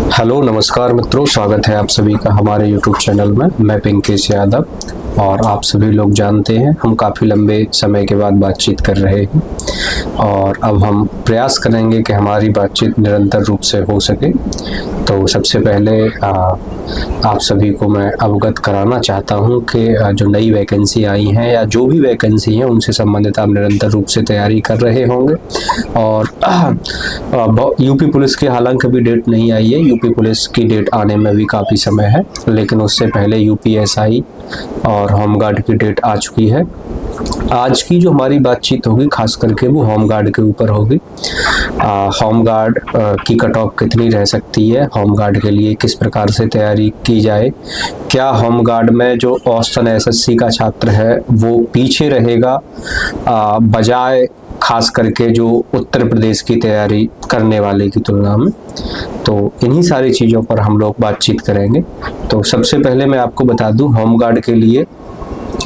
Hello नमस्कार मित्रों, स्वागत है आप सभी का हमारे YouTube चैनल में। मैं पिंकेश यादव और आप सभी लोग जानते हैं हम काफ़ी लंबे समय के बाद बातचीत कर रहे हैं और अब हम प्रयास करेंगे कि हमारी बातचीत निरंतर रूप से हो सके। तो सबसे पहले आप सभी को मैं अवगत कराना चाहता हूं कि जो नई वैकेंसी आई हैं या जो भी वैकेंसी हैं उनसे संबंधित आप निरंतर रूप से तैयारी कर रहे होंगे। और यूपी पुलिस की हालांकि अभी डेट नहीं आई है, यूपी पुलिस की डेट आने में भी काफ़ी समय है, लेकिन उससे पहले यूपीएसआई और होमगार्ड की डेट आ चुकी है। आज की जो हमारी बातचीत होगी खास करके वो होमगार्ड के ऊपर होगी। होमगार्ड की कट ऑफ कितनी रह सकती है, होमगार्ड के लिए किस प्रकार से तैयारी की जाए, क्या होमगार्ड में जो औसतन एसएससी का छात्र है वो पीछे रहेगा बजाय खास करके जो उत्तर प्रदेश की तैयारी करने वाले की तुलना में। तो इन्हीं सारी चीज़ों पर हम लोग बातचीत करेंगे। तो सबसे पहले मैं आपको बता दूं होमगार्ड के लिए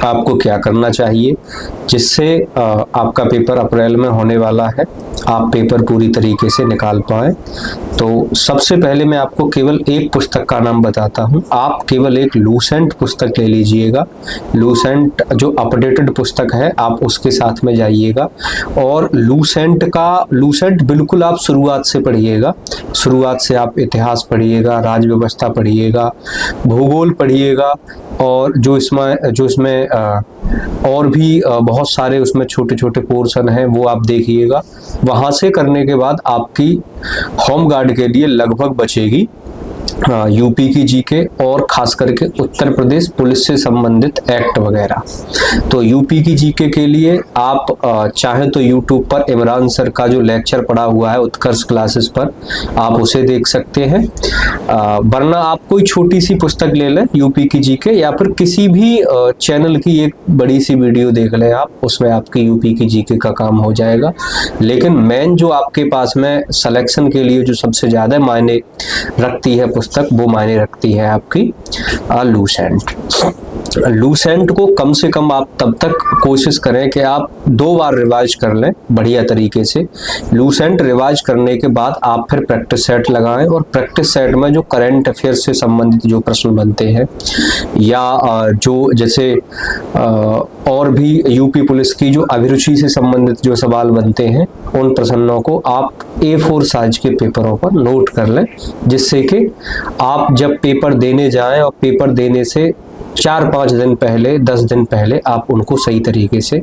आपको क्या करना चाहिए जिससे आपका पेपर अप्रैल में होने वाला है, आप पेपर पूरी तरीके से निकाल पाएँ। तो सबसे पहले मैं आपको केवल एक पुस्तक का नाम बताता हूं। आप केवल एक लूसेंट पुस्तक ले लीजिएगा। लूसेंट जो अपडेटेड पुस्तक है आप उसके साथ में जाइएगा और लूसेंट बिल्कुल आप शुरुआत से पढ़िएगा। शुरुआत से आप इतिहास पढ़िएगा, राज्य व्यवस्था पढ़िएगा, भूगोल पढ़िएगा और जो इसमें और भी बहुत सारे उसमें छोटे छोटे पोर्शन हैं वो आप देखिएगा। वहाँ से करने के बाद आपकी होमगार्ड के लिए लगभग बचेगी यूपी की जीके और खास करके उत्तर प्रदेश पुलिस से संबंधित एक्ट वगैरह। तो यूपी की जीके के लिए आप चाहे तो यूट्यूब पर इमरान सर का जो लेक्चर पड़ा हुआ है उत्कर्ष क्लासेस पर आप उसे देख सकते हैं, वरना आप कोई छोटी सी पुस्तक ले लें यूपी की जीके या फिर किसी भी चैनल की एक बड़ी सी वीडियो देख लें आप, उसमें आपकी यूपी की जीके का काम हो जाएगा। लेकिन मेन जो आपके पास में सिलेक्शन के लिए जो सबसे ज़्यादा मायने रखती है पुस्तक वो मायने रखती है आपकी लूसेंट। लूसेंट को कम से कम आप तब तक कोशिश करें कि आप 2 बार रिवाइज कर लें बढ़िया तरीके से। लूसेंट रिवाइज करने के बाद आप फिर प्रैक्टिस सेट लगाएं और प्रैक्टिस सेट में जो करंट अफेयर्स से संबंधित जो प्रश्न बनते हैं या जो जैसे और भी यूपी पुलिस की जो अभिरुचि से संबंधित जो सवाल बनते हैं उन प्रश्नों को आप A4 साइज के पेपरों पर नोट कर लें, जिससे कि आप जब पेपर देने जाएं और पेपर देने से 4-5 दिन पहले 10 दिन पहले आप उनको सही तरीके से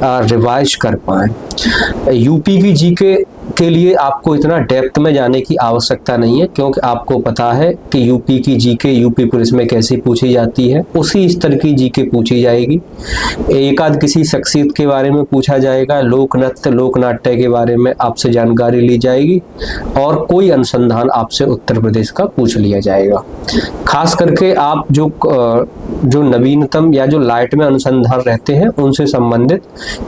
रिवाइज कर पाएं। यूपी की जीके के लिए आपको इतना डेप्थ में जाने की आवश्यकता नहीं है, क्योंकि आपको पता है कि यूपी की जीके यूपी पुलिस में कैसी पूछी जाती है, उसी स्तर की जीके पूछी जाएगी। एक आध किसी शख्सियत के बारे में पूछा जाएगा, लोक नृत्य लोक नाट्य के बारे में आपसे जानकारी ली जाएगी और कोई अनुसंधान आपसे उत्तर प्रदेश का पूछ लिया जाएगा। खास करके आप जो नवीनतम या जो लाइट में अनुसंधान रहते हैं उनसे संबंधित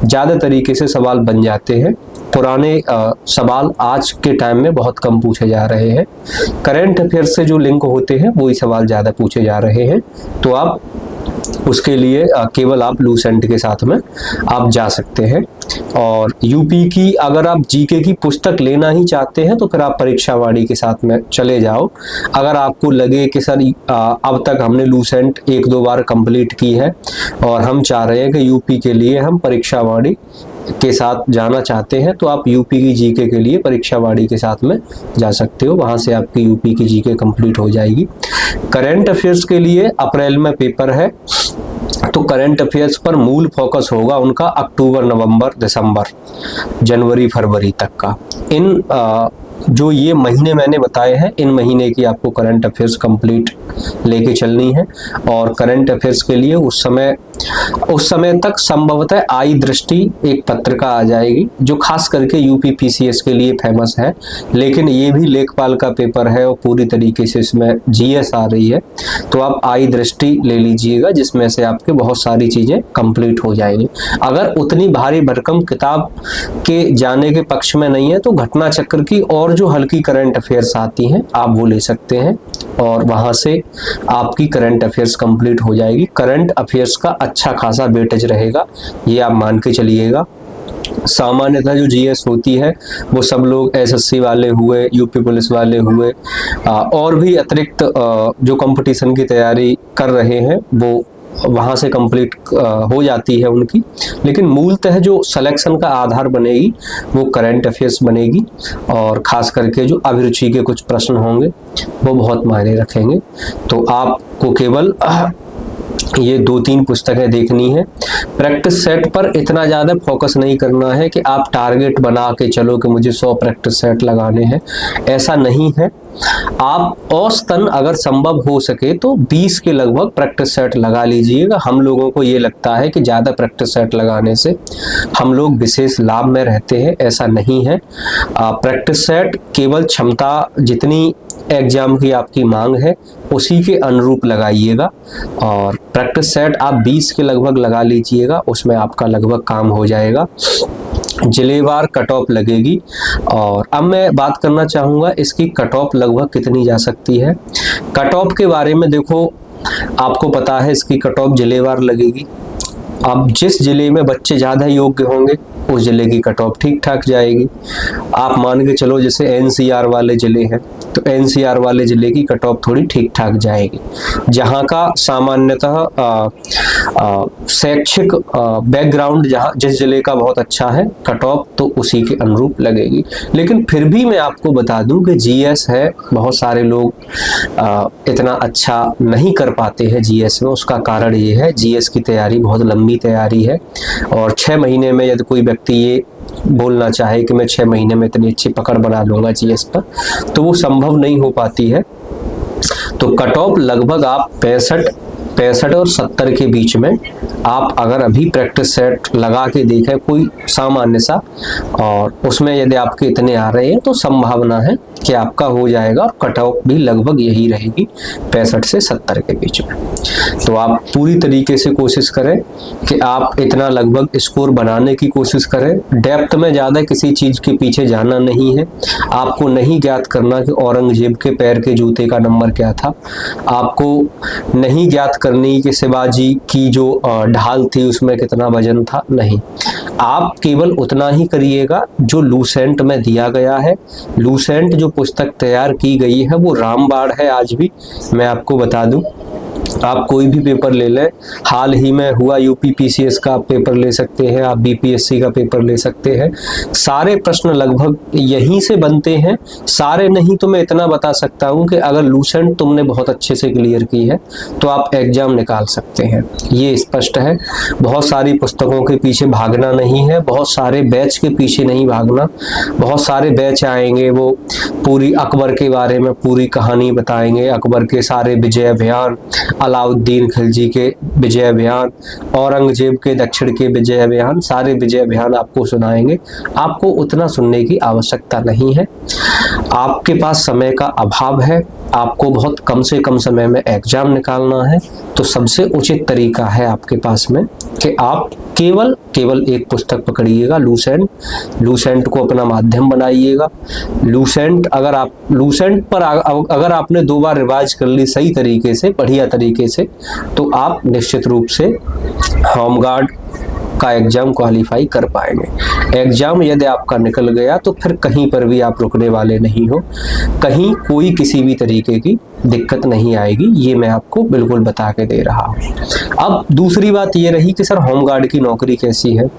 ज़्यादा तरीके से सवाल बन जाते हैं। पुराने सवाल आज के टाइम में बहुत कम पूछे जा रहे हैं। करंट अफेयर्स से जो लिंक होते हैं वही सवाल ज़्यादा पूछे जा रहे हैं। तो आप उसके लिए केवल आप लूसेंट के साथ में आप जा सकते हैं। और यूपी की अगर आप जीके की पुस्तक लेना ही चाहते हैं तो फिर आप परीक्षावाड़ी के साथ में चले जाओ। अगर आपको लगे कि सर अब तक हमने लूसेंट 1-2 बार कंप्लीट की है और हम चाह रहे हैं कि यूपी के लिए हम परीक्षावाड़ी के साथ जाना चाहते हैं, तो आप यूपी की जीके के लिए परीक्षावाड़ी के साथ में जा सकते हो। वहां से आपकी यूपी की जीके कंप्लीट हो जाएगी। करंट अफेयर्स के लिए अप्रैल में पेपर है, तो करंट अफेयर्स पर मूल फोकस होगा उनका अक्टूबर, नवंबर, दिसंबर, जनवरी, फरवरी तक का। इन जो ये महीने मैंने बताए हैं इन महीने की आपको करंट अफेयर्स कंप्लीट लेके चलनी है। और करंट अफेयर्स के लिए उस समय तक संभवतः आई दृष्टि एक पत्रिका आ जाएगी जो खास करके यूपी पीसीएस के लिए फेमस है, लेकिन ये भी लेखपाल का पेपर है और पूरी तरीके से इसमें जीएस आ रही है। तो आप आई दृष्टि ले लीजिएगा जिसमें से आपके बहुत सारी चीज़ें कंप्लीट हो जाएंगी। अगर उतनी भारी भरकम किताब के जाने के पक्ष में नहीं है तो घटना चक्र की और जो हल्की करंट अफेयर्स आती हैं आप वो ले सकते हैं और वहां से आपकी करंट अफेयर्स कंप्लीट हो जाएगी। करंट अफेयर्स का अच्छा खासा वेटेज रहेगा, ये आप मान के चलिएगा। सामान्यतः जो जीएस होती है वो सब लोग एसएससी वाले हुए, यूपी पुलिस वाले हुए, और भी अतिरिक्त जो कंपटीशन की तैयारी कर रहे हैं वो वहाँ से कंप्लीट हो जाती है उनकी। लेकिन मूलतः जो सिलेक्शन का आधार बनेगी वो करंट अफेयर्स बनेगी, और ख़ास करके जो अभिरुचि के कुछ प्रश्न होंगे वो बहुत मायने रखेंगे। तो आपको केवल ये 2-3 पुस्तकें देखनी है। प्रैक्टिस सेट पर इतना ज़्यादा फोकस नहीं करना है कि आप टारगेट बना के चलो कि मुझे 100 प्रैक्टिस सेट लगाने हैं, ऐसा नहीं है। आप औसतन अगर संभव हो सके तो 20 के लगभग प्रैक्टिस सेट लगा लीजिएगा। हम लोगों को ये लगता है कि ज़्यादा प्रैक्टिस सेट लगाने से हम लोग विशेष लाभ में रहते हैं, ऐसा नहीं है। प्रैक्टिस सेट केवल क्षमता जितनी एग्जाम की आपकी मांग है उसी के अनुरूप लगाइएगा, और प्रैक्टिस सेट आप 20 के लगभग लगा लीजिएगा, उसमें आपका लगभग काम हो जाएगा। जिलेवार कट ऑफ लगेगी, और अब मैं बात करना चाहूँगा इसकी कट ऑफ लगभग कितनी जा सकती है। कट ऑफ के बारे में देखो, आपको पता है इसकी कट ऑफ जिलेवार लगेगी। अब जिस जिले में बच्चे ज़्यादा योग्य होंगे उस जिले की कट ऑफ ठीक ठाक जाएगी। आप मान के चलो जैसे एनसीआर वाले जिले हैं तो एनसीआर वाले जिले की कट ऑफ थोड़ी ठीक ठाक जाएगी। जहाँ का सामान्यतः शैक्षिक बैकग्राउंड जहाँ जिस जिले का बहुत अच्छा है, कट ऑफ तो उसी के अनुरूप लगेगी। लेकिन फिर भी मैं आपको बता दूं कि जीएस है, बहुत सारे लोग इतना अच्छा नहीं कर पाते हैं जीएस में। उसका कारण ये है, जीएस की तैयारी बहुत लंबी तैयारी है, और 6 महीने में यदि कोई व्यक्ति ये बोलना चाहे कि मैं 6 महीने में इतनी अच्छी पकड़ बना लूंगा जीएस पर, तो वो संभव नहीं हो पाती है। तो कट ऑफ लगभग आप 65 और 70 के बीच में आप अगर अभी प्रैक्टिस सेट लगा के देखें कोई सामान्य सा, और उसमें यदि आपके इतने आ रहे हैं तो संभावना है कि आपका हो जाएगा, और कट ऑफ भी लगभग यही रहेगी 65 से 70 के बीच में। तो आप पूरी तरीके से कोशिश करें कि आप इतना लगभग स्कोर बनाने की कोशिश करें। डेप्थ में ज़्यादा किसी चीज़ के पीछे जाना नहीं है। आपको नहीं ज्ञात करना कि औरंगजेब के पैर के जूते का नंबर क्या था। आपको नहीं ज्ञात करनी कि शिवाजी की जो ढाल थी उसमें कितना वजन था। नहीं, आप केवल उतना ही करिएगा जो लूसेंट में दिया गया है। लूसेंट जो पुस्तक तैयार की गई है वो रामबाण है। आज भी मैं आपको बता दूं, आप कोई भी पेपर ले लें, हाल ही में हुआ यूपी पीसीएस का आप पेपर ले सकते हैं, आप बीपीएससी का पेपर ले सकते हैं, सारे प्रश्न लगभग यहीं से बनते हैं। सारे नहीं तो मैं इतना बता सकता हूं कि अगर लूसेंट तुमने बहुत अच्छे से क्लियर की है तो आप एग्जाम निकाल सकते हैं, ये स्पष्ट है। बहुत सारी पुस्तकों के पीछे भागना नहीं है, बहुत सारे बैच के पीछे नहीं भागना। बहुत सारे बैच आएंगे, वो पूरी अकबर के बारे में पूरी कहानी बताएंगे, अकबर के सारे विजय अभियान, अलाउद्दीन खिलजी के विजय अभियान, औरंगजेब के दक्षिण के विजय अभियान, सारे विजय अभियान आपको सुनाएंगे। आपको उतना सुनने की आवश्यकता नहीं है। आपके पास समय का अभाव है, आपको बहुत कम से कम समय में एग्जाम निकालना है, तो सबसे उचित तरीका है आपके पास में कि आप केवल एक पुस्तक पकड़िएगा, लूसेंट को अपना माध्यम बनाइएगा। लूसेंट पर अगर आपने 2 बार रिवाइज कर ली सही तरीके से, बढ़िया तरीके से, तो आप निश्चित रूप से होमगार्ड का एग्जाम क्वालिफाई कर पाएंगे। एग्जाम यदि आपका निकल गया तो फिर कहीं पर भी आप रुकने वाले नहीं हो, कहीं कोई किसी भी तरीके की दिक्कत नहीं आएगी, ये मैं आपको बिल्कुल बता के दे रहा हूँ। अब दूसरी बात ये रही कि सर होमगार्ड की नौकरी कैसी है।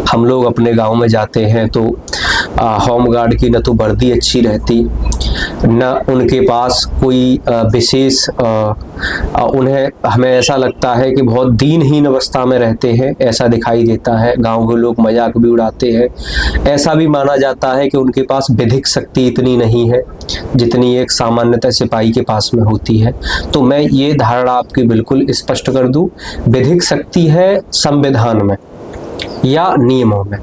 हम लोग अपने गांव में जाते हैं तो होमगार्ड की न तो वर्दी अच्छी रहती, न उनके पास कोई विशेष हमें ऐसा लगता है कि बहुत दीनहीन अवस्था में रहते हैं, ऐसा दिखाई देता है। गांव के लोग मजाक भी उड़ाते हैं। ऐसा भी माना जाता है कि उनके पास विधिक शक्ति इतनी नहीं है जितनी एक सामान्यतः सिपाही के पास में होती है। तो मैं ये धारणा आपकी बिल्कुल स्पष्ट कर दूं, विधिक शक्ति है संविधान में या नियमों में।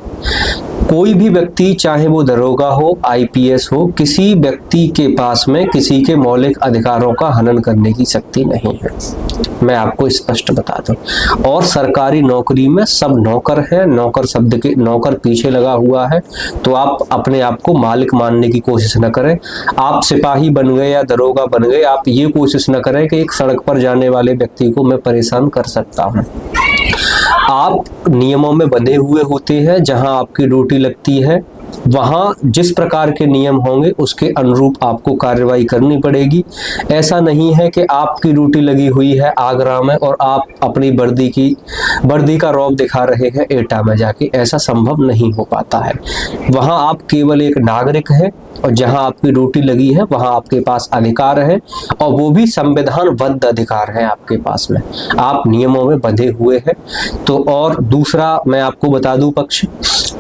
कोई भी व्यक्ति, चाहे वो दरोगा हो, आईपीएस हो, किसी व्यक्ति के पास में किसी के मौलिक अधिकारों का हनन करने की शक्ति नहीं है, मैं आपको स्पष्ट बता दूं। और सरकारी नौकरी में सब नौकर है, नौकर शब्द के नौकर पीछे लगा हुआ है, तो आप अपने आप को मालिक मानने की कोशिश न करें। आप सिपाही बन गए या दरोगा बन गए, आप ये कोशिश न करें कि एक सड़क पर जाने वाले व्यक्ति को मैं परेशान कर सकता हूँ। आप नियमों में बंधे हुए होते हैं, जहां आपकी ड्यूटी लगती है वहां जिस प्रकार के नियम होंगे उसके अनुरूप आपको कार्रवाई करनी पड़ेगी। ऐसा नहीं है कि आपकी ड्यूटी लगी हुई है आगरा में और आप अपनी वर्दी का रौब दिखा रहे हैं एटा में जाके, ऐसा संभव नहीं हो पाता है। वहां आप केवल एक नागरिक हैं और जहां आपकी ड्यूटी लगी है वहां आपके पास अधिकार है, और वो भी संविधानबद्ध अधिकार है आपके पास में, आप नियमों में बंधे हुए हैं। तो और दूसरा मैं आपको बता दूं पक्ष,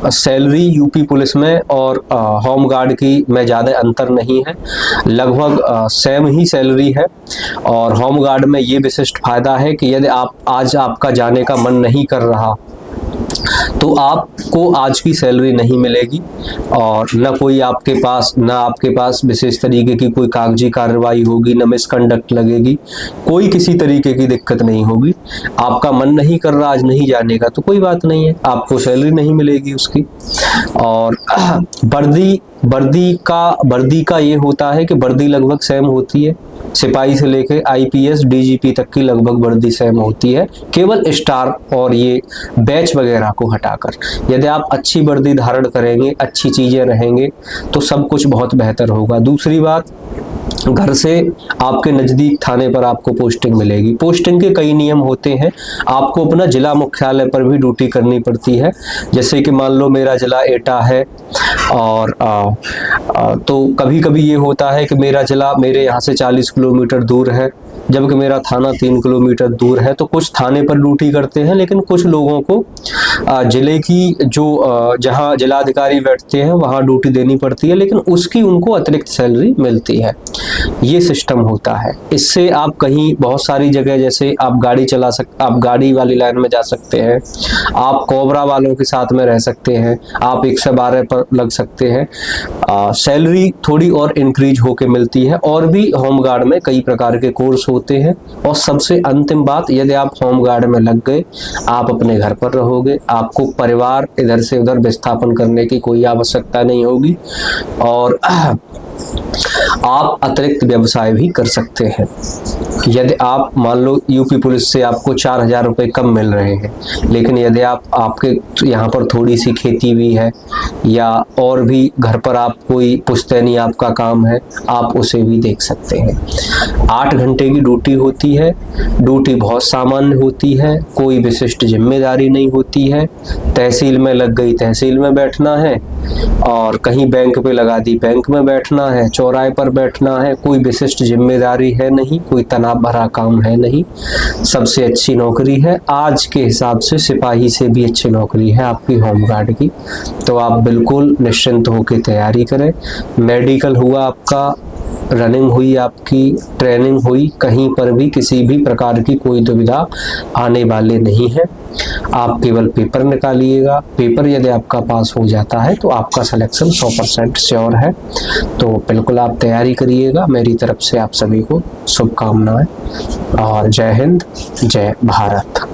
सैलरी यूपी पुलिस में और होम गार्ड की में ज़्यादा अंतर नहीं है, लगभग सेम ही सैलरी है। और होम गार्ड में ये विशिष्ट फायदा है कि यदि आज आपका जाने का मन नहीं कर रहा तो आपको आज की सैलरी नहीं मिलेगी, और न आपके पास विशेष तरीके की कोई कागजी कार्रवाई होगी, न मिसकंडक्ट लगेगी, कोई किसी तरीके की दिक्कत नहीं होगी। आपका मन नहीं कर रहा आज नहीं जाने का तो कोई बात नहीं है, आपको सैलरी नहीं मिलेगी उसकी। और वर्दी का ये होता है कि वर्दी लगभग सेम होती है, सिपाही से लेके आईपीएस डीजीपी तक की लगभग वर्दी सेम होती है, केवल स्टार और ये बैच वगैरह को हटाकर। यदि आप अच्छी वर्दी धारण करेंगे, अच्छी चीजें रहेंगे तो सब कुछ बहुत बेहतर होगा। दूसरी बात, घर से आपके नज़दीक थाने पर आपको पोस्टिंग मिलेगी। पोस्टिंग के कई नियम होते हैं, आपको अपना जिला मुख्यालय पर भी ड्यूटी करनी पड़ती है। जैसे कि मान लो मेरा जिला एटा है और तो कभी कभी ये होता है कि मेरा जिला मेरे यहाँ से 40 किलोमीटर दूर है, जबकि मेरा थाना 3 किलोमीटर दूर है। तो कुछ थाने पर ड्यूटी करते हैं, लेकिन कुछ लोगों को जिले की जहाँ जिलाधिकारी बैठते हैं वहाँ ड्यूटी देनी पड़ती है, लेकिन उसकी उनको अतिरिक्त सैलरी मिलती है। ये सिस्टम होता है। इससे आप कहीं बहुत सारी जगह, जैसे आप आप गाड़ी वाली लाइन में जा सकते हैं, आप कोबरा वालों के साथ में रह सकते हैं, आप 112 पर लग सकते हैं। सैलरी थोड़ी और इंक्रीज होके मिलती है। और भी होमगार्ड में कई प्रकार के कोर्स होते हैं। और सबसे अंतिम बात, यदि आप होमगार्ड में लग गए, आप अपने घर पर रहोगे, आपको परिवार इधर से उधर विस्थापन करने की कोई आवश्यकता नहीं होगी, और आप अतिरिक्त व्यवसाय भी कर सकते हैं। यदि आप मान लो यूपी पुलिस से आपको 4000 रुपये कम मिल रहे हैं, लेकिन यदि आपके यहाँ पर थोड़ी सी खेती भी है या और भी घर पर आप कोई पुश्तैनी आपका काम है, आप उसे भी देख सकते हैं। 8 घंटे की ड्यूटी होती है, ड्यूटी बहुत सामान्य होती है, कोई विशिष्ट जिम्मेदारी नहीं होती है। तहसील में लग गई तहसील में बैठना है, और कहीं बैंक पे लगा दी बैंक में बैठना है, चौराहे पर बैठना है, कोई विशिष्ट जिम्मेदारी है नहीं, कोई तनाव भरा काम है नहीं। सबसे अच्छी नौकरी है, आज के हिसाब से सिपाही से भी अच्छी नौकरी है आपकी होमगार्ड की। तो आप बिल्कुल निश्चिंत होकर तैयारी करें। मेडिकल हुआ आपका, रनिंग हुई आपकी, ट्रेनिंग हुई, कहीं पर भी किसी भी प्रकार की कोई दुविधा आने वाले नहीं है। आप केवल पेपर निकालिएगा, पेपर यदि आपका पास हो जाता है तो आपका सिलेक्शन 100% श्योर है। तो बिल्कुल आप तैयारी करिएगा। मेरी तरफ से आप सभी को शुभकामनाएं, और जय हिंद, जय भारत।